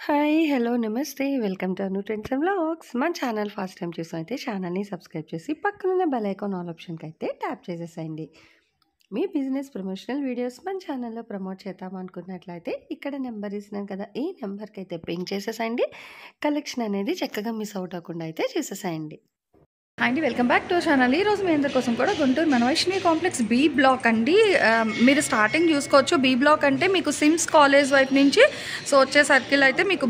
Hi! Hello! నమస్తే! Welcome to Anu trends and vlogs. మన channel first time చూసినైతే ఛానల్‌ని subscribe చేసి పక్కనున్న బెల్ ఐకాన్ ఆల్ ఆప్షన్‌కైతే ట్యాప్ చేసేసేయండి. మీ బిజినెస్ ప్రమోషనల్ వీడియోస్ మన ఛానల్‌లో ప్రమోట్ చేద్దామనుకున్నట్లయితే ఇక్కడ నెంబర్ ఇస్తున్నాను కదా! ఈ నెంబర్‌కైతే పింగ్ చేసేసేయండి. కలెక్షన్ అనేది చక్కగా మిస్ అవుట్ అవ్వకుండా అయితే చూసేసేయండి. హాయ్ అండి, వెల్కమ్ బ్యాక్ టు ఛానల్. ఈరోజు మీ అందరి కోసం కూడా గుంటూరు మనవైష్ణవి కాంప్లెక్స్ బి బ్లాక్ అండి. మీరు స్టార్టింగ్ చూసుకోవచ్చు. బి బ్లాక్ అంటే మీకు సిమ్స్ కాలేజ్ వైపు నుంచి వచ్చే సర్కిల్ అయితే మీకు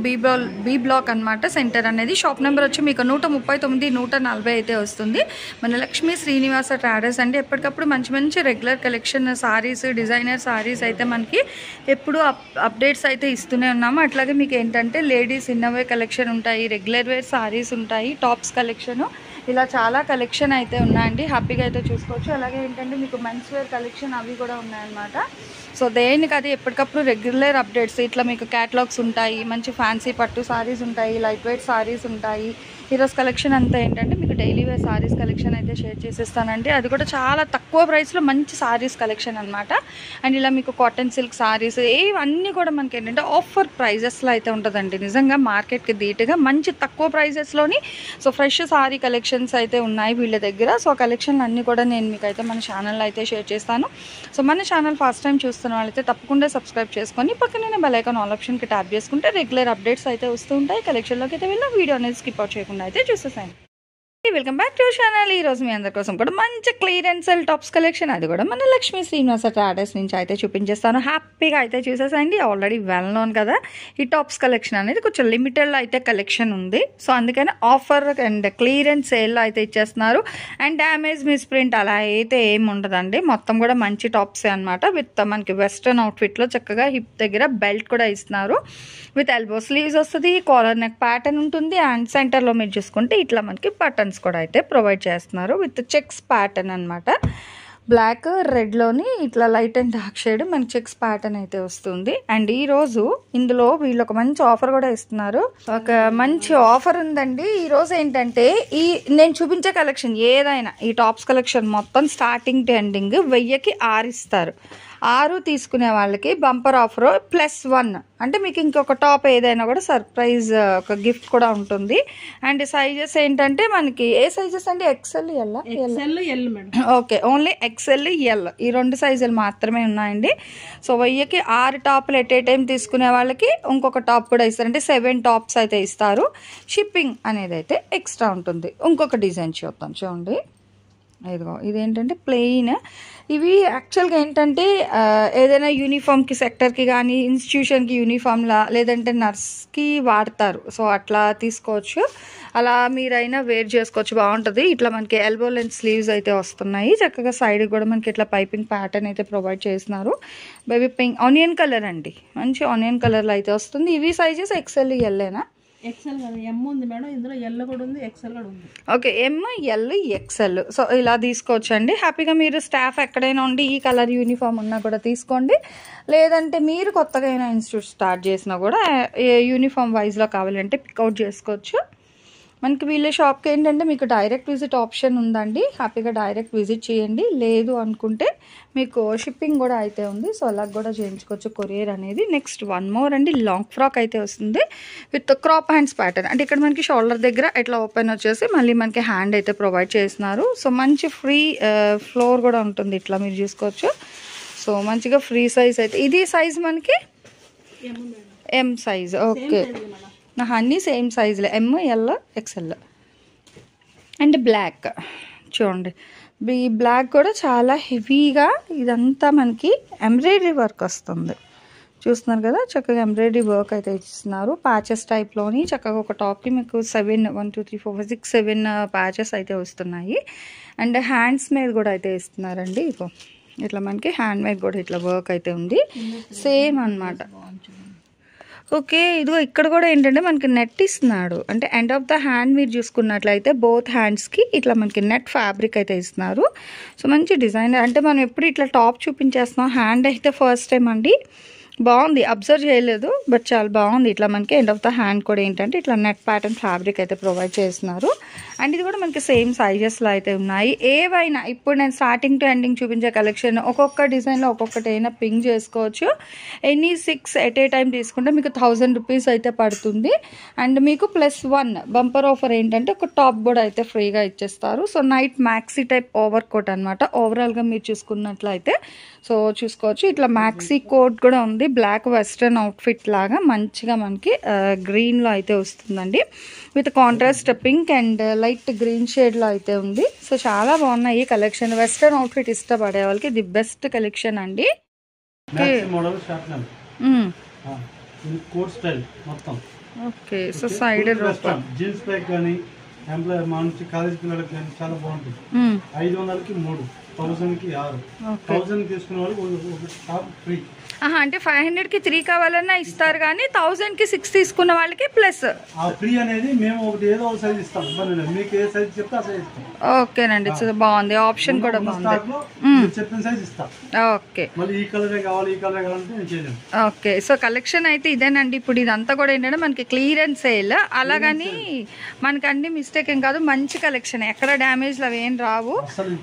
బి బ్లాక్ అనమాట. సెంటర్ అనేది షాప్ నెంబర్ వచ్చి మీకు 139, 140 అయితే వస్తుంది. మన లక్ష్మీ శ్రీనివాస ట్రాడర్స్ అండి. ఎప్పటికప్పుడు మంచి మంచి regular collection saris, designer saris అయితే మనకి ఎప్పుడు అప్డేట్స్ అయితే ఇస్తూనే ఉన్నాము. అట్లాగే మీకు ఏంటంటే లేడీస్ ఇన్నర్వేర్ కలెక్షన్ ఉంటాయి, రెగ్యులర్ వేర్ సారీస్ ఉంటాయి, టాప్స్ కలెక్షను, ఇలా చాలా కలెక్షన్ అయితే ఉన్నాయండి. హ్యాపీగా అయితే చూసుకోవచ్చు. అలాగే ఏంటంటే మీకు మెన్స్ వేర్ కలెక్షన్ అవి కూడా ఉన్నాయన్నమాట. సో దేనికి అది ఎప్పటికప్పుడు రెగ్యులర్ అప్డేట్స్. ఇట్లా మీకు క్యాటలాగ్స్ ఉంటాయి, మంచి ఫ్యాన్సీ పట్టు సారీస్ ఉంటాయి, లైట్ వెయిట్ సారీస్ ఉంటాయి. ఈరోజు కలెక్షన్ అంతా ఏంటంటే మీకు డైలీ వేర్ సారీస్ కలెక్షన్ అయితే షేర్ చేసేస్తానండి. అది కూడా చాలా తక్కువ ప్రైస్లో మంచి సారీస్ కలెక్షన్ అనమాట. అండ్ ఇలా మీకు కాటన్ సిల్క్ సారీస్ ఇవన్నీ కూడా మనకి ఏంటంటే ఆఫర్ ప్రైజెస్లో అయితే ఉంటుందండి. నిజంగా మార్కెట్కి ధీటుగా మంచి తక్కువ ప్రైజెస్లోని ఫ్రెష్ సారీ కలెక్షన్స్ అయితే ఉన్నాయి వీళ్ళ దగ్గర. కలెక్షన్లు అన్నీ కూడా నేను మీకైతే మన ఛానల్లో అయితే షేర్ చేస్తాను. మన ఛానల్ ఫస్ట్ టైం చూస్తున్న వాళ్ళైతే తప్పకుండా సబ్స్క్రైబ్ చేసుకొని పక్కనే బెల్ ఐకాన్ ఆల్ ఆప్షన్కి ట్యాప్ చేసుకుంటే రెగ్యులర్ అప్డేట్స్ అయితే వస్తూ ఉంటాయి. కలెక్షన్లోకి అయితే వెళ్ళి వీడియో అనేది స్కిప్ అవుట్ చేయకుండా అయితే చూసేసాను. Welcome back to channel. ఈరోజు మీ అందరి కోసం కూడా మంచి క్లియరెన్స్ సెల్ టాప్స్ కలెక్షన్, అది కూడా మన లక్ష్మీ శ్రీనివాస ట్రాడర్స్ నుంచి అయితే చూపించేస్తాను. హ్యాపీగా అయితే చూసేసండి. ఆల్రెడీ వెల్ నోన్ కదా ఈ టాప్స్ కలెక్షన్ అనేది కొంచెం లిమిటెడ్లో అయితే కలెక్షన్ ఉంది. అందుకని ఆఫర్ అండ్ క్లియరెన్స్ సేల్లో అయితే ఇచ్చేస్తున్నారు. అండ్ డ్యామేజ్ మిస్ప్రింట్ అలా అయితే ఏమి ఉండదండి. మొత్తం కూడా మంచి టాప్సే అనమాట. విత్ మనకి వెస్ట్రన్ అవుట్ఫిట్లో చక్కగా హిప్ దగ్గర బెల్ట్ కూడా ఇస్తున్నారు. విత్ ఎల్బో స్లీవ్స్ వస్తుంది, కాలర్ నెక్ ప్యాటర్న్ ఉంటుంది. అండ్ సెంటర్లో మీరు చూసుకుంటే ఇట్లా మనకి బటన్స్ కూడా అయితే ప్రొవైడ్ చేస్తున్నారు విత్ చెక్స్ ప్యాటర్న్ అనమాట. బ్లాక్ రెడ్లోని ఇట్లా లైట్ అండ్ డార్క్ షేడ్ మనకి చెక్స్ ప్యాటర్న్ అయితే వస్తుంది. అండ్ ఈరోజు ఇందులో వీళ్ళు ఒక మంచి ఆఫర్ కూడా ఇస్తున్నారు. ఒక మంచి ఆఫర్ ఉందండి ఈరోజు. ఏంటంటే నేను చూపించే కలెక్షన్ ఏదైనా ఈ టాప్స్ కలెక్షన్ మొత్తం స్టార్టింగ్ టు ఎండింగ్ 1000కి 6 ఇస్తారు. 6 తీసుకునే వాళ్ళకి బంపర్ ఆఫర్ +1 అంటే మీకు ఇంకొక టాప్ ఏదైనా కూడా సర్ప్రైజ్ ఒక గిఫ్ట్ కూడా ఉంటుంది. అండ్ సైజెస్ ఏంటంటే మనకి ఏ సైజెస్ అండి? XL, L madam. Okay, only XL, L ఈ 2 సైజులు మాత్రమే ఉన్నాయండి. 1000కి 6 టాప్లు ఎట్ ఏ టైం తీసుకునే వాళ్ళకి ఇంకొక టాప్ కూడా ఇస్తారు. అంటే 7 టాప్స్ అయితే ఇస్తారు. షిప్పింగ్ అనేది అయితే ఎక్స్ట్రా ఉంటుంది. ఇంకొక డిజైన్ చూద్దాం చూడండి. ఇదిగో ఇదేంటంటే ప్లెయిన్. ఇవి యాక్చువల్గా ఏంటంటే ఏదైనా యూనిఫామ్కి, సెక్టర్కి కానీ ఇన్స్టిట్యూషన్కి యూనిఫామ్లా లేదంటే నర్స్కి వాడతారు. అట్లా తీసుకోవచ్చు. అలా మీరైనా వేర్ చేసుకోవచ్చు, బాగుంటుంది. ఇట్లా మనకి ఎల్బో లెంత్ స్లీవ్స్ అయితే వస్తున్నాయి. చక్కగా సైడ్ కూడా మనకి ఇట్లా పైపింగ్ ప్యాటర్న్ అయితే ప్రొవైడ్ చేస్తున్నారు. బేబీ పింక్ ఆనియన్ కలర్ అండి, మంచి ఆనియన్ కలర్లో అయితే వస్తుంది. ఇవి సైజెస్ ఎక్సెల్, ఎల్ఏనా? ఎక్సెల్ కదా, ఎమ్ ఉంది మేడం. ఇందులో ఎల్ కూడా ఉంది, ఎక్సెల్ కూడా ఉంది. ఓకే, ఎమ్, ఎల్, ఎక్సెల్. ఇలా తీసుకోవచ్చండి. హ్యాపీగా మీరు స్టాఫ్ ఎక్కడైనా ఉండి ఈ కలర్ యూనిఫామ్ ఉన్నా కూడా తీసుకోండి. లేదంటే మీరు కొత్తగా అయినా ఇన్స్టిట్యూట్ స్టార్ట్ చేసినా కూడా యూనిఫామ్ వైజ్లో కావాలంటే పికౌట్ చేసుకోవచ్చు. మనకి వీళ్ళ షాప్కి ఏంటంటే మీకు డైరెక్ట్ విజిట్ ఆప్షన్ ఉందండి. హ్యాపీగా డైరెక్ట్ విజిట్ చేయండి. లేదు అనుకుంటే మీకు షిప్పింగ్ కూడా అయితే ఉంది. అలా కూడా చేయించుకోవచ్చు కొరియర్ అనేది. నెక్స్ట్ 1 మోర్ అండి, లాంగ్ ఫ్రాక్ అయితే వస్తుంది విత్ క్రాప్ హ్యాండ్స్ ప్యాటర్న్. అంటే ఇక్కడ మనకి షోల్డర్ దగ్గర ఇట్లా ఓపెన్ వచ్చేసి మళ్ళీ మనకి హ్యాండ్ అయితే ప్రొవైడ్ చేస్తున్నారు. మంచి ఫ్రీ ఫ్లోర్ కూడా ఉంటుంది. ఇట్లా మీరు చూసుకోవచ్చు. మంచిగా ఫ్రీ సైజ్ అయితే ఇది సైజ్ మనకి ఎం సైజ్. ఓకే, అన్నీ సేమ్ సైజులే, M, L, XL. And black చూడండి. ఈ బ్లాక్ కూడా చాలా హెవీగా ఇదంతా మనకి ఎంబ్రాయిడరీ వర్క్ వస్తుంది. చూస్తున్నారు కదా, చక్కగా ఎంబ్రాయిడరీ వర్క్ అయితే ఇస్తున్నారు. ప్యాచెస్ టైప్లోని చక్కగా ఒక టాప్కి మీకు 7 1 2 3 4 5 6 7 ప్యాచెస్ అయితే వస్తున్నాయి. అండ్ హ్యాండ్స్ మీద కూడా అయితే ఇస్తున్నారండి. ఇట్లా మనకి హ్యాండ్ మీద కూడా ఇట్లా వర్క్ అయితే ఉంది, సేమ్ అన్నమాట. ఓకే, ఇదిగో ఇక్కడ కూడా ఏంటంటే మనకి నెట్ ఇస్తున్నాడు. అంటే ఎండ్ ఆఫ్ ద హ్యాండ్ మీరు చూసుకున్నట్లయితే బోత్ హ్యాండ్స్కి ఇట్లా మనకి నెట్ ఫ్యాబ్రిక్ అయితే ఇస్తున్నారు. మంచి డిజైన్. అంటే మనం ఎప్పుడు ఇట్లా టాప్ చూపించేస్తున్నాం, హ్యాండ్ అయితే ఫస్ట్ టైం అండి. బాగుంది, అబ్జర్వ్ చేయలేదు బట్ చాలా బాగుంది. ఇట్లా మనకి ఎండ్ ఆఫ్ ద హ్యాండ్ కూడా ఏంటంటే ఇట్లా నెట్ ప్యాటర్న్ ఫ్యాబ్రిక్ అయితే ప్రొవైడ్ చేస్తున్నారు. అండ్ ఇది కూడా మనకి సేమ్ సైజెస్లో అయితే ఉన్నాయి. ఏవైనా ఇప్పుడు నేను స్టార్టింగ్ టు ఎండింగ్ చూపించే కలెక్షన్ ఒక్కొక్క డిజైన్లో ఒక్కొక్కటి అయినా పింక్ చేసుకోవచ్చు. ఎనీ 6 ఎట్ ఏ టైం తీసుకుంటే మీకు 1000 రూపీస్ అయితే పడుతుంది. అండ్ మీకు +1 బంపర్ ఆఫర్ ఏంటంటే ఒక టాప్ కూడా అయితే ఫ్రీగా ఇచ్చేస్తారు. So night maxi type over coat అనమాట. ఓవరాల్గా మీరు చూసుకున్నట్లయితే సో చూసుకోవచ్చు. ఇట్లా మ్యాక్సీ కోట్ కూడా ఉంది, బ్లాక్ వెస్ట్రన్ అవుట్ఫిట్ లాగా మంచిగా మనకి గ్రీన్లో అయితే వస్తుందండి. With contrast pink and light green షేడ్లో అయితే ఉంది. సో చాలా బాగున్నాయి ఈ కలెక్షన్. వెస్ట్రన్ అవుట్ఫిట్ ఇష్టపడే వాళ్ళకి ది బెస్ట్ కలెక్షన్ అండి. Okay so side jeans pack కానీ ఎంప్లాయ్ మంచి కాలేజ్ పిల్లలకి కానీ చాలా బాగుంటుంది. 500కి 3, 1000కి 6, 1000 తీసుకునే వాళ్ళకి ఒక టాప్ ఫ్రీ. అంటే 500కి 3 కావాలన్నా ఇస్తారు, కానీ 1000కి 6 తీసుకున్న వాళ్ళకి ప్లస్ ఆ ఫ్రీ అనేది మేము ఒకటి ఏదో ఒక సైజ్ ఇస్తాం. మీకు ఏ సైజ్ చెప్తే ఆ సైజ్ ఇస్తాం. ఓకేనండి, బాగుంది, ఆప్షన్ కూడా బాగుంది. చెప్పిన సైజ్ ఇస్తాం. ఓకే, మళ్ళీ ఈ కలరే కావాలి ఈ కలరే కావాలంటే నేను చేయలేను. ఓకే సో కలెక్షన్ అయితే ఇదేనండి. ఇప్పుడు ఇదంతా కూడా ఏంటంటే మనకి క్లియరెన్స్ సేల్, అలాగని మనకండి మిస్టేక్ ఏం కాదు, మంచి కలెక్షన్, ఎక్కడ డ్యామేజ్లు అవి ఏం రావు.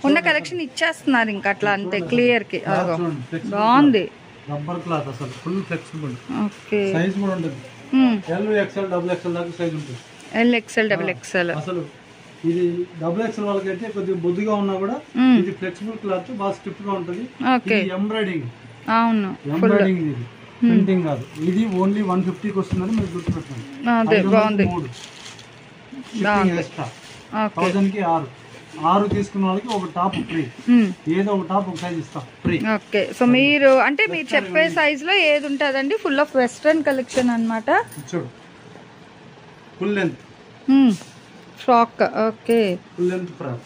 ఉన్న కలెక్షన్ ఇచ్చేస్తున్నారు ఇంకా అట్లా అంతే క్లియర్కి. బాగుంది, రబ్బర్ క్లాత్ అసలు ఫుల్ ఫ్లెక్సిబుల్. ఓకే సైజ్ కూడా ఉంటుంది. L XL XXL దాకా సైజ్ ఉంటుంది. L XL XXL అసలు ఇది XXL వాళ్ళకైతే కొద్దిగా బొద్దుగా ఉన్నా కూడా ఇది ఫ్లెక్సిబుల్ క్లాత్, బాగా స్టిఫ్ గా ఉంటుంది. ఇది ఎంబ్రాయిడింగ్, అవును ఎంబ్రాయిడింగ్, ఇది ప్రింటింగ్ కాదు. ఇది ఓన్లీ 150కి వస్తుందని మీరు గుర్తుపెట్టుకోండి. అదే బాగుంది, ఎక్స్ట్రా 1000కి 6 తీసుకున్న వాళ్ళకి ఒక టాప్ ఫ్రీ. ఏదో ఒక టాప్ ఒక సైజ్ ఇస్తాం ఫ్రీ. ఓకే సో మీరు అంటే మీరు చెప్పే సైజ్ లో ఏది ఉంటుందండి? ఫుల్ ఆఫ్ వెస్ట్రన్ కలెక్షన్ అన్నమాట. చూడు, full length frock. Okay, full length frock.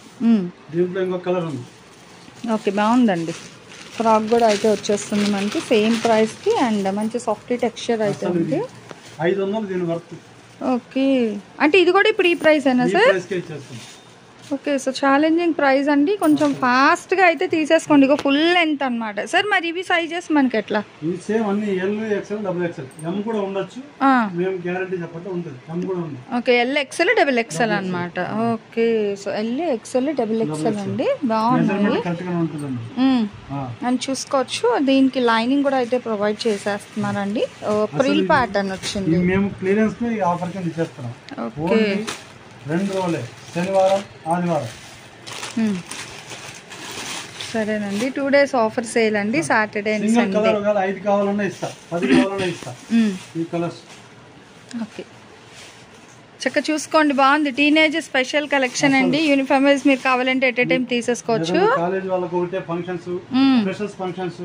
దీంట్లో ఇంకో కలర్ ఉంది. ఓకే బాగుందండి. ఫ్రాక్ కూడా అయితే వచ్చేస్తుంది మనకి సేమ్ ప్రైస్ కి అండ్ మంచి సాఫ్ట్ టెక్స్చర్ అయితే ఉంది. 500 దీని వర్త్. ఓకే, అంటే ఇది కూడా ఇప్పుడు ఈ ప్రైస్ అయినా sir? Okay so challenging price అండి, కొంచెం ఫాస్ట్ గా అయితే తీసేసుకోండి. ఇక ఫుల్ లెంత్ అన్నమాట. సార్ మరి ఇవి సైజెస్ మనకి ఎట్లా? ఇవి సేమ్ అన్ని L XL XXL, M కూడా ఉండొచ్చు, మేము గ్యారెంటీ చెప్పండి ఉంటుంది. M కూడా ఉంది. ఓకే, L XL XXL అన్నమాట. Okay so L XL XXL అండి, బాగుంది అని చూసుకోవచ్చు. దీనికి లైనింగ్ కూడా అయితే ప్రొవైడ్ చేసేస్తున్నారండి. ప్రిల్ ప్యాటర్న్ వచ్చింది. మేము క్లియరెన్స్ లో ఈ ఆఫర్ కింద ఇచ్చేస్తున్నాం. ఓకే 2 రోజులే, శనివారం ఆదివారం. సరేనండి, 2 days ఆఫర్ సేల్ అండి, సాటర్డే అండ్ సండే. 5 కావాలన్నా ఇస్తా, 10 కావాలన్నా ఇస్తా. ఈ కలర్స్ ఓకే చక్క చూసుకోండి, బాగుంది. టీనేజ్ స్పెషల్ కలెక్షన్ అండి. యూనిఫామ్ వైజ్ మీరు కావాలంటే ఎట్ ఏ టైం తీసేసుకోవచ్చు. కాలేజ్ వాళ్ళకి ఒకటే ఫంక్షన్స్, స్పెషల్స్ ఫంక్షన్స్.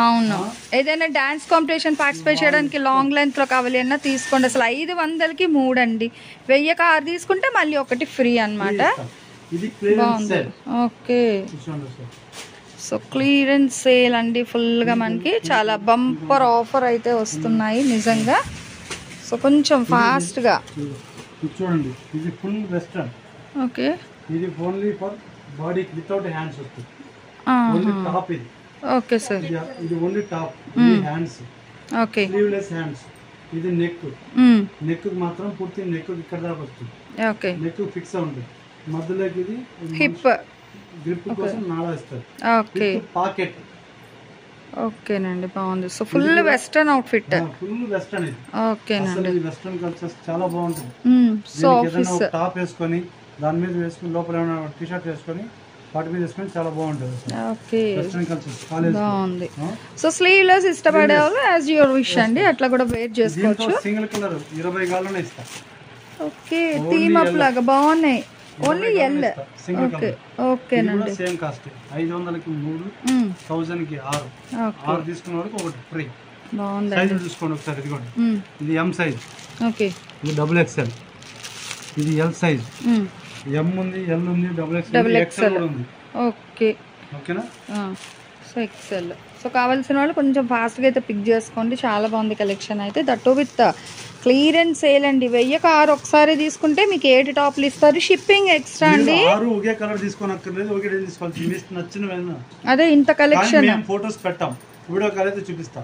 అవును, ఏదైనా డాన్స్ కాంపిటీషన్ పార్టిసిపేట్ చేయడానికి లాంగ్ లెంత్ లో కావాలి అన్నా తీసుకోండి. అసలు 500కి 3 అండి. 1000కి 6 తీసుకుంటే మళ్ళీ ఒకటి ఫ్రీ అన్నమాట. బాగుంది. ఓకే సో క్లియరెన్స్ సేల్ అండి ఫుల్ గా, మనకి చాలా బంపర్ ఆఫర్ అయితే వస్తున్నాయి నిజంగా. సో కొంచెం ఫాస్ట్ గా చూడండి, ఇది ఫుల్ వెస్టర్న్. ఓకే, ఇది only for body without hands వస్తుంది. ఓన్లీ టాప్ ఇది. ఓకే సార్, ఇది ఓన్లీ టాప్, ఇది హ్యాండ్స్. Okay, sleeveless hands. ఇది నెక్, నెక్ మాత్రం పూర్తి నెక్ ఇక్కడ దాకా వస్తుంది. ఓకే, నెక్ ఫిక్స్ ఉంటుంది. మధ్యలోకి ఇది హిప్ గ్రిప్ కోసం నాడా ఇస్తారు. Okay, pocket. ఓకేనండి, బాగుంది. So full western outfit, full western ఇది. ఓకేనండి, వెస్టర్న్ కల్చర్స్ చాలా బాగుంటుంది. సో ఆఫీస్ టాప్ వేసుకొని దాని మీద వేసుకుని లోపల ఏమైనా టీ షర్ట్ వేసుకొని వాటి మీద వేసుకొని చాలా బాగుంటుంది. ఓకే వెస్టర్న్ కల్చర్స్ కాలేజ్ బాగుంది. సో స్లీవ్లెస్ ఇష్టపడే వాళ్ళు యాజ్ యువర్ విష్ అండి, అట్లా కూడా వేర్ చేసుకోవచ్చు. సింగిల్ కలర్ 20 గాల్లోనే ఇస్తా. ఓకే, థీమ్ అప్ లాగా బాగున్నాయి. Only L. ఓకే, ఓకేనండి. సేమ్ కాస్ట్ 500కి 3, 1000కి 6 తీసుకున్న వాళ్ళకి ఒకటి ఫ్రీ. బాగుంది. సైజ్ చూసుకోండి ఒకసారి. ఇదిగోండి, ఇది M సైజ్. ఓకే, ఇది XXL. ఇది L సైజ్. M ఉంది, L ఉంది, XXL ఉంది. ఓకే, ఓకేనా? So XL. సో కావాల్సిన వాళ్ళు కొంచెం ఫాస్ట్గా అయితే పిక్ చేసుకోండి. చాలా బాగుంది కలెక్షన్ అయితే, దట్టు విత్ క్లియరెన్స్ సేల్ అండి. 1000కి 6 ఒకసారి తీసుకుంటే మీకు 7 టాప్లు ఇస్తారు. షిప్పింగ్ ఎక్స్ట్రా అండి. ఒకే కలర్ తీసుకోనక్కర్లేదు, ఒకే తీసుకోవాలి. నచ్చిన అదే ఇంత కలెక్షన్ ఫోటోస్ పెట్టాం. వీడియో కాల్ అయితే చూపిస్తా,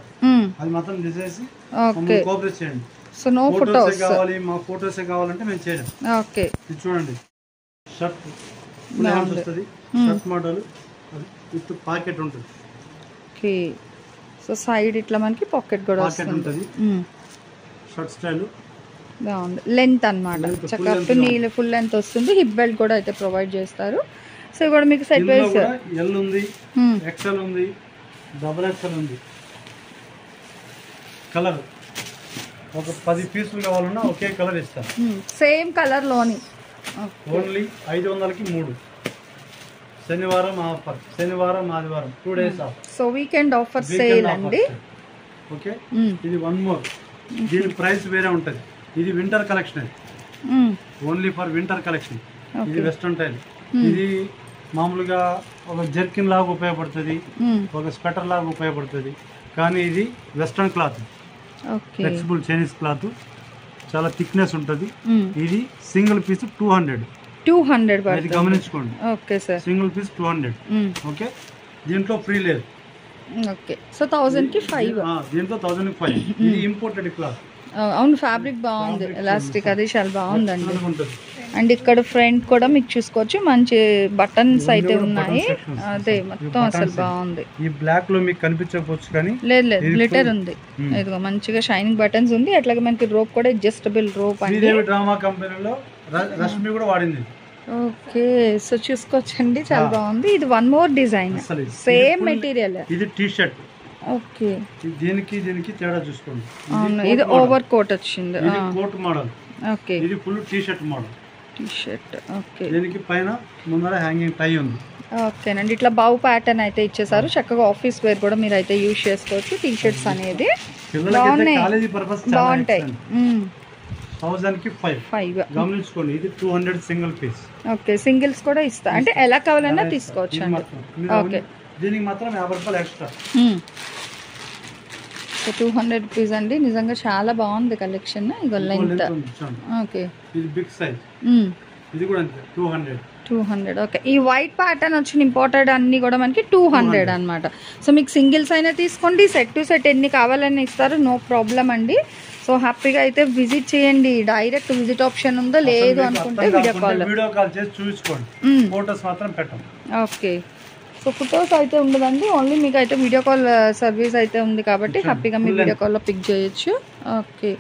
అది మాత్రం తీసేసి కోఆపరేట్ చేయండి. సో నో ఫోటోస్ కావాలి, మా ఫోటోసే కావాలంటే మేము చేయడం. ఓకే, ఇది చూడండి, షర్ట్ ఫుల్ హ్యాండ్స్ వస్తుంది, షర్ట్ మోడల్ విత్ పాకెట్ ఉంటుంది. ఓకే, సో సైడ్ ఇట్లా మనకి పాకెట్ కూడా ఉంటుంది. షర్ట్ స్టైల్ బాగుంది, లెంత్ అన్నమాట చక్కగా నీళ్ళు ఫుల్ లెంత్ వస్తుంది. హిప్ బెల్ట్ కూడా అయితే ప్రొవైడ్ చేస్తారు. సో కూడా మీకు సెట్ వైస్ ఎల్ ఉంది, ఎక్స్ఎల్ ఉంది, డబుల్ ఎక్స్ఎల్ ఉంది. కలర్ ఒక 10 పీసులు కావాలన్నా ఒకే కలర్ ఇస్తారు, సేమ్ కలర్ లోని. ఓన్లీ 500కి 3. శనివారం ఆఫర్, శనివారం ఆదివారం 2 days offer. So weekend offer sale అండి. ఓకే, ఇది వన్ మోర్, దీని ప్రైస్ వేరే ఉంటుంది. ఇది winter collection, only for winter collection. ఇది వెస్ట్రన్ టైల్. ఇది మామూలుగా ఒక జర్కిన్ లాగా ఉపయోగపడుతుంది, ఒక స్వెటర్ లాగా ఉపయోగపడుతుంది. కానీ ఇది western cloth, flexible Chinese cloth, చాలా థిక్నెస్ ఉంటుంది. ఇది సింగిల్ పీస్ 200 ఇది గమనించుకోండి. Okay sir, single piece 200. Okay, దీంట్లో ఫ్రీ లేదు. ఓకే, సో 1000కి 5. దీంట్లో 1000కి 5. ఇది ఇంపోర్టెడ్ క్లాత్. అవును, ఫ్యాబ్రిక్ బాగుంది, ఎలాస్టిక్ అది చాలా బాగుందండి. అండ్ ఇక్కడ ఫ్రంట్ కూడా మీకు చూసుకోవచ్చు, మంచి బటన్స్ అయితే ఉన్నాయి. అదే మొత్తం అసలు బాగుంది. ఈ బ్లాక్ లో మీకు కనిపించకపోవచ్చు కానీ లేదు గ్లిటర్ ఉంది. ఇదిగో మంచిగా షైనింగ్ బటన్స్ ఉంది. అట్లాగే మనకి రోప్ కూడా అడ్జస్టబుల్ రోప్ అండి. డ్రామా కంపెనీలో రష్మి కూడా వాడింది. ఓకే, సో చూసుకోవచ్చండి, చాలా బాగుంది. ఇది one more design, same material. ఇది టీ షర్ట్. ఓకే, దీనికి తేడా చూసుకోండి. అవును, ఇది ఓవర్ కోట్ వచ్చింది, ఇది కోట్ మోడల్. ఓకే, ఇది full T shirt model. T shirt. Okay, దీనికి పైన ముందర హ్యాంగింగ్ టై ఉంది. ఓకేనండి, ఇట్లా బౌ ప్యాటర్న్ అయితే ఇచ్చేసారు. చక్కగా ఆఫీస్ వేర్ కూడా మీరు అయితే యూజ్ చేసుకోవచ్చు. టీ షర్ట్స్ అనేది బాగున్నాయి, బాగుంటాయి. 1000కి 5 గమనించుకోండి. ఇది 200 సింగిల్ పీస్. ఓకే, సింగిల్స్ కూడా ఇస్తా, అంటే ఎలా కావాలన్నా తీసుకోవచ్చు అండి. ఓకే, దీనికి మాత్రం 50 రూపాయలు ఎక్స్ట్రా. సో 200 రూపీస్ అండి. నిజంగా చాలా బాగుంది కలెక్షన్. ఇగో లెంత్. ఓకే, ఇది బిగ్ సైజ్. ఇది కూడా అంతే 200. ఓకే, ఈ వైట్ ప్యాటర్న్ వచ్చిన ఇంపోర్టెడ్ అన్ని కూడా మనకి 200 అన్నమాట. సో మీకు సింగిల్స్ అయినా తీసుకోండి, సెట్ టు సెట్ ఎన్ని కావాలని ఇస్తారు, నో ప్రాబ్లం అండి. సో హ్యాపీగా అయితే విజిట్ చేయండి. డైరెక్ట్ విజిట్ ఆప్షన్ ఉందో లేదు అనుకుంటే వీడియో కాల్ చేసి చూసుకోండి. ఫోటోస్ మాత్రం పెట్టండి. ఓకే, సో ఫొటోస్ అయితే ఉండదండి, ఓన్లీ మీకు అయితే వీడియో కాల్ సర్వీస్ అయితే ఉంది కాబట్టి హ్యాపీగా మీరు వీడియో కాల్లో పిక్ చేయొచ్చు. Okay,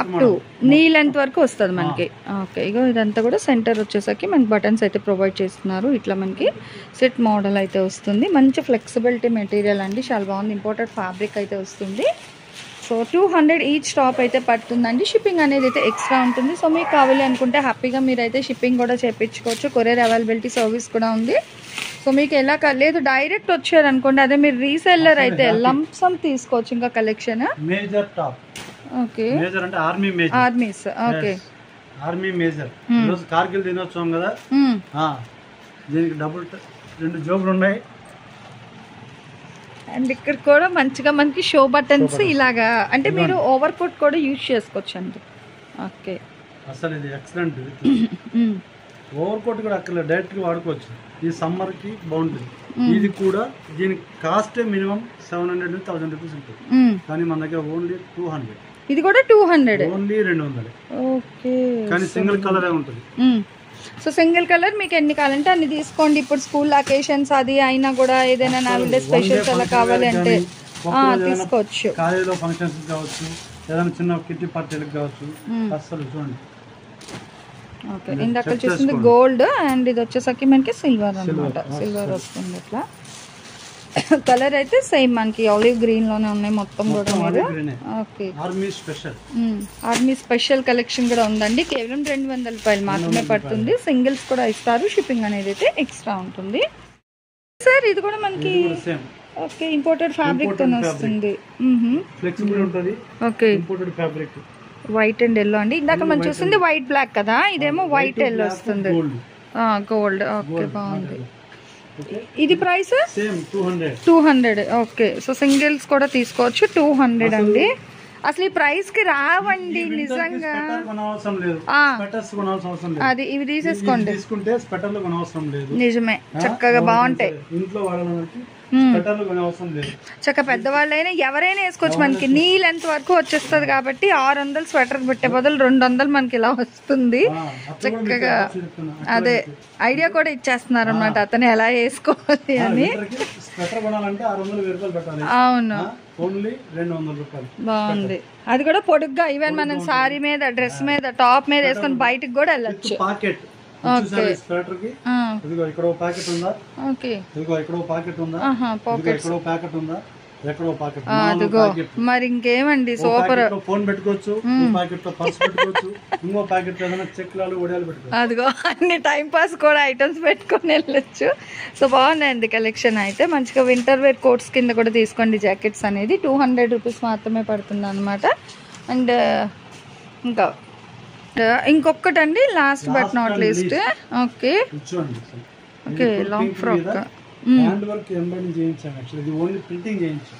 up to knee length వరకు వస్తుంది మనకి. ఓకే, ఇగో ఇదంతా కూడా సెంటర్ వచ్చేసరికి మనకి బటన్స్ అయితే ప్రొవైడ్ చేస్తున్నారు. ఇట్లా మనకి సెట్ మోడల్ అయితే వస్తుంది. మంచి ఫ్లెక్సిబిలిటీ మెటీరియల్ అండి, చాలా బాగుంది. ఇంపోర్టెడ్ ఫ్యాబ్రిక్ అయితే వస్తుంది. సో 200 ఈచ్ టాప్ అయితే పడుతుందండి. షిప్పింగ్ అనేది అయితే ఎక్స్ట్రా ఉంటుంది. సో మీకు కావాలి అనుకుంటే హ్యాపీగా మీరైతే షిప్పింగ్ కూడా చేయించుకోవచ్చు. కొరియర్ అవైలబిలిటీ సర్వీస్ కూడా ఉంది. సో మీకు ఎలా లేదు డైరెక్ట్ వచ్చారు అనుకోండి, అదే మీరు రీసెల్లర్ అయితే లంప్సమ్ తీసుకోవచ్చు. ఇంకా collection major top. Okay, major అంటే army major, armies. Okay, army major. ఈరోజు కార్గిల్ దినోత్సవం కదా, దీనికి డబుల్ 2 జోబులు ఉన్నాయి. అండ్ ఇక్కడ కూడా మంచిగా మనకి షో బటన్స్ ఇలాగా, అంటే మీరు ఓవర్ కోట్ కూడా యూజ్ చేసుకోవచ్చు అండి. ఓకే, అసలు ఇది ఎక్సలెంట్. ఓవర్ కోట్ కూడా అక్కడ డైరెక్ట్ గా వాడుకోవచ్చు. ఈ సమ్మర్ కి బాగుంటుంది. ఇది కూడా దీని కాస్ట్ మినిమం 700-1000 రూపీస్ ఉంటుంది, కానీ మన దగ్గర ఓన్లీ 200. ఇది కూడా 200, ఓన్లీ 200. ఓకే, కానీ సింగిల్ కలర్ ఉంటుంది. సో సింగిల్ కలర్ మీకు ఎన్ని కావాలంటే అన్ని తీసుకోండి. ఇప్పుడు స్కూల్ అకేషన్స్ అది అయినా కూడా ఏదైనా నాలుగు స్పెషల్స్ అలా కావాలి అంటే తీసుకోవచ్చు. కాలేజీలో ఫంక్షన్స్ కావచ్చు, ఏదైనా చిన్న కిట్టి పార్టీలకు కావచ్చు. అసలు చూడండి. ఓకే, ఇందాక చూసింది గోల్డ్, అండ్ ఇది వచ్చేసరికి మనకి సిల్వర్ అన్నమాట. సిల్వర్ వస్తుంది. ఇట్లా కలర్ అయితే సేమ్ మనకి ఆలివ్ గ్రీన్ లోనే ఉన్నాయి మొత్తం కూడా. ఓకే, ఆర్మీ స్పెషల్ కలెక్షన్ కూడా ఉందండి. కేవలం 200 రూపాయలు మాత్రమే పడుతుంది. సింగిల్స్ కూడా ఇస్తారు. షిప్పింగ్ అనేది అయితే ఎక్స్ట్రా ఉంటుంది. సార్ ఇది కూడా మనకి ఓకే ఇంపోర్టెడ్ ఫ్యాబ్రిక్ తో వస్తుంది. ఫ్లెక్సిబుల్ ఉంటుంది. Okay, imported fabric, white and yellow అండి. ఇందాక మనం చూసింది వైట్ బ్లాక్ కదా, ఇదేమో వైట్ ఎల్లో వస్తుంది. గోల్డ్. ఓకే, బాగుంది. ఇది ప్రైస్ 200. ఓకే, సో సింగిల్స్ కూడా తీసుకోవచ్చు. 200 అండి. అసలు ఈ ప్రైస్ కి రావండి నిజంగా. అది ఇవి తీసేసుకోండి, నిజమే చక్కగా బాగుంటాయి. ఇంట్లో వాడడానికి స్వెటర్లు కొనే అవసరం లేదు. చక్క పెద్దవాళ్ళైనా ఎవరైనా వేసుకోవచ్చు. మనకి నీ లెంత్ వరకు వచ్చేస్తుంది కాబట్టి 600 స్వెటర్ పెట్టే బదులు 200 మనకి ఇలా వస్తుంది. చక్కగా అదే ఐడియా కూడా ఇచ్చేస్తున్నారు అన్నమాట అతను ఎలా వేసుకోవాలి అని. స్వెటర్ కొనాలంటే 600 రూపాయలు పెట్టాలి. అవును, ఓన్లీ 200 రూపాయలు. బాగుంది. అది కూడా పొడుగ్గా ఈవెన్ మనం సారీ మీద, డ్రెస్ మీద, టాప్ మీద వేసుకొని బయటికి కూడా వెళ్ళొచ్చు. పాకెట్ స్వెటర్ కి ఇదిగో ఇక్కడ ఒక ప్యాకెట్ ఉందా, ఇదిగో ఇక్కడ ఒక ప్యాకెట్ ఉందా, ఇక్కడ ఒక ప్యాకెట్ ఉందా, ఎక్కడ ఒక ప్యాకెట్. అదిగో మరి ఇంకేమండి సూపర్. ఫోన్ పెట్టుకోవచ్చు, ప్యాకెట్ లో పర్స్ పెట్టుకోవచ్చు, ఇంకో ప్యాకెట్ లో ఏదైనా చెక్లాలు వడియాలు పెట్టుకోవచ్చు. అదిగో అన్ని టైం పాస్ కూడా ఐటమ్స్ పెట్టుకొని వెళ్ళొచ్చు. సో బాగున్నాయండి కలెక్షన్ అయితే. మంచిగా వింటర్ వేర్ కోట్స్ కింద కూడా తీసుకోండి. జాకెట్స్ అనేది 200 రూపీస్ మాత్రమే పడుతుంది అనమాట. అండ్ ఇంకా ఇంకొకటండి last but not least. Okay okay, long frock hand work embroidering చేయించాం. యాక్చువల్లీ ఇది ఓన్లీ ప్రింటింగ్ చేయించాం.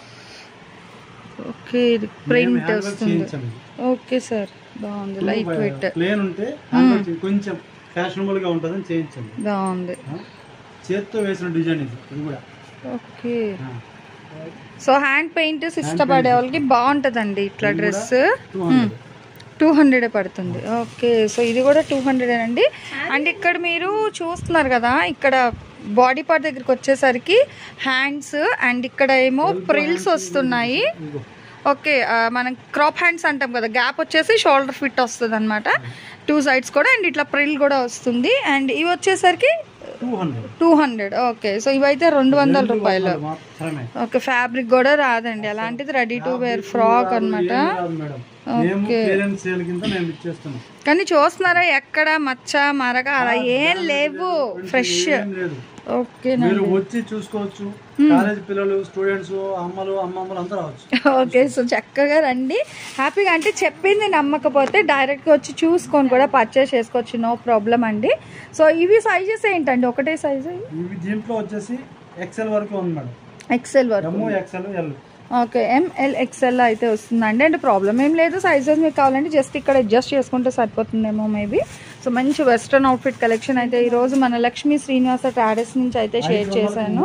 ఓకే, ఇది ప్రింట్ వస్తుంది. ఓకే సార్, బాగుంది. లైట్ వెయిట్ ప్లేన్ ఉంటే కొంచెం ఫ్యాషనబుల్ గా ఉంటుందని చేయించండి. బాగుంది. చేత్తో వేసిన డిజైన్ ఇది కూడా. ఓకే, సో హ్యాండ్ పెయింట్ ఇష్టపడే వాళ్ళకి బాగుంటుందండి ఇట్లా డ్రెస్. 200 పడుతుంది. ఓకే, సో ఇది కూడా 200 అండి. అండ్ ఇక్కడ మీరు చూస్తున్నారు కదా, ఇక్కడ బాడీ పార్ట్ దగ్గరికి వచ్చేసరికి హ్యాండ్స్ అండ్ ఇక్కడ ఏమో ప్రిల్స్ వస్తున్నాయి. ఓకే, మనం క్రాప్ హ్యాండ్స్ అంటాం కదా, గ్యాప్ వచ్చేసి షోల్డర్ ఫిట్ వస్తుంది అనమాట 2 సైడ్స్ కూడా. అండ్ ఇట్లా ప్రిల్ కూడా వస్తుంది. అండ్ ఇవి వచ్చేసరికి 200. ఓకే, సో ఇవైతే 200 రూపాయలు. ఓకే, ఫ్యాబ్రిక్ కూడా రాదండి, అలాంటిది రెడీ టు వేర్ ఫ్రాక్ అనమాట. కానీ చూస్తున్నారా ఎక్కడ మచ్చ మరక అలా ఏం లేవు, ఫ్రెష్. ఓకే, వచ్చి చూసుకోవచ్చు. కాలేజ్ పిల్లలు, స్టూడెంట్స్, అమ్మలు, అమ్మమ్మలు అందరూ రావచ్చు. ఓకే, సో చక్కగా రండి హ్యాపీగా. అంటే చెప్పింది నమ్మకపోతే డైరెక్ట్గా వచ్చి చూసుకొని కూడా పర్చేస్ చేసుకోవచ్చు, నో ప్రాబ్లం అండి. సో ఇవి సైజెస్ ఏంటండి? ఒకటే సైజు ఇవి దీంట్లో వచ్చేసి ఎక్సెల్ వరకు ఉంది మేడం. ఎక్సెల్ వరకు. XL, L. Okay, ML XL అయితే వస్తుందండి. అండ్ ప్రాబ్లం ఏం లేదు, సైజెస్ మీకు కావాలంటే జస్ట్ ఇక్కడ అడ్జస్ట్ చేసుకుంటే సరిపోతుందేమో మేబీ. సో మంచి వెస్ట్రన్ అవుట్ఫిట్ కలెక్షన్ అయితే ఈ రోజు మన లక్ష్మీ శ్రీనివాస ట్రాడర్స్ నుంచి అయితే షేర్ చేశాను.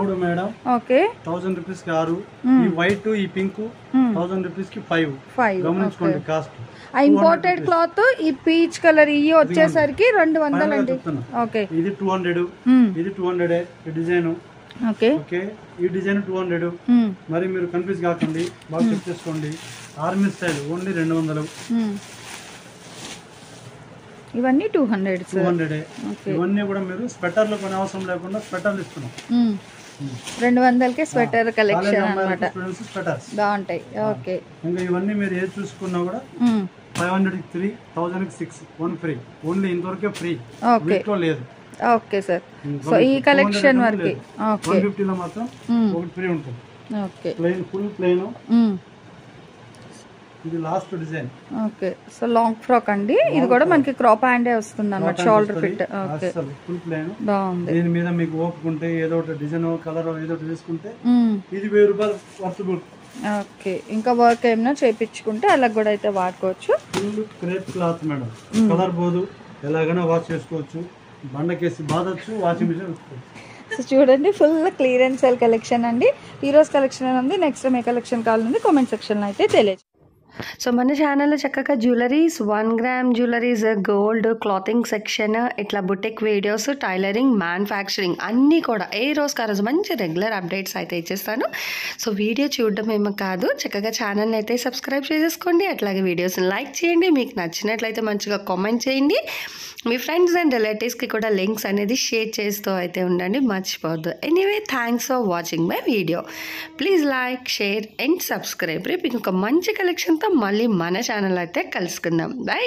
ఓకే, 1000 రూపీస్ కి 6, ఈ వైట్, ఈ పింక్ 1000 రూపీస్ కి 5. గమనించుకోండి కాస్ట్. ఆ ఇంపోర్టెడ్ క్లాత్ ఈ పీచ్ కలర్ ఇవి వచ్చేసరికి 200 అండి. ఓకే, ఇది 200, ఇది 200 ఈ డిజైన్. ఓకే ఓకే, ఈ డిజైన్ 200. మరి మీరు కన్ఫ్యూజ్ కాకండి, బాగా చెక్ చేసుకోండి. Army style only 200. ఇవన్నీ 200. ఇవన్నీ కూడా మీరు స్వెటర్లు కొనే అవసరం లేకుండా స్వెటర్లు ఇస్తున్నాం. 200కే స్వెటర్ కలెక్షన్ అన్నమాట, స్వెటర్స్ బాగుంటాయి. ఓకే, ఇంకా ఇవన్నీ మీరు ఏది చూసుకున్నా కూడా 500కి 3, 1000కి 6, 1 ఫ్రీ. ఓన్లీ ఇంతవరకే ఫ్రీ, వీటిలో లేదు. ఓకే సార్, సో ఈ కలెక్షన్ వరకు 150 లో మాత్రం ఒకటి ఫ్రీ ఉంటుంది. Okay, plain, full plain. ఇది last design. Okay, so long frock అండి. ఇది కూడా మనకి క్రాప్ హ్యాండే వస్తుంది అన్నమాట, shoulder fit. Okay, full plain బాగుంది. దీని మీద మీకు ఓపుకుంటే ఏదో ఒకటి డిజైన్, కలర్ ఏదో ఒకటి తీసుకుంటే ఇది 1000 రూపాయలు వర్తబుల్. ఓకే, ఇంకా వర్క్ ఏమైనా చేయించుకుంటే అలా కూడా అయితే వాడుకోవచ్చు. Full crepe cloth madam, colour పోదు, ఎలాగైనా వాష్ చేసుకోవచ్చు, బండకేసి బాధొచ్చు, వాషింగ్ మిషన్. సో చూడండి, ఫుల్ క్లియరెన్స్ సేల్ కలెక్షన్ అండి. ఈ రోజు కలెక్షన్ ఉంది. నెక్స్ట్ ఏ కలెక్షన్ కావాలండి కామెంట్ సెక్షన్లో అయితే తెలియదు. సో మన ఛానల్లో చక్కగా jewelleries, 1 gram jewelleries, gold, clothing section, ఇట్లా బుటెక్ వీడియోస్, టైలరింగ్, మ్యానుఫ్యాక్చరింగ్ అన్నీ కూడా ఏ రోజుకి ఆ రోజు మంచి రెగ్యులర్ అప్డేట్స్ అయితే ఇచ్చేస్తాను. సో వీడియో చూడడం ఏమో కాదు, చక్కగా ఛానల్ని అయితే సబ్స్క్రైబ్ చేసేసుకోండి. అట్లాగే వీడియోస్ని లైక్ చేయండి, మీకు నచ్చినట్లయితే మంచిగా కామెంట్ చేయండి. మీ ఫ్రెండ్స్ అండ్ రిలేటివ్స్కి కూడా లింక్స్ అనేది షేర్ చేస్తూ అయితే ఉండండి, మర్చిపోవద్దు. Anyway, thanks for watching my video. Please like, share and subscribe. రేపు ఇంకొక మంచి కలెక్షన్తో మళ్ళీ మన ఛానల్ అయితే కలుసుకుందాం. బై.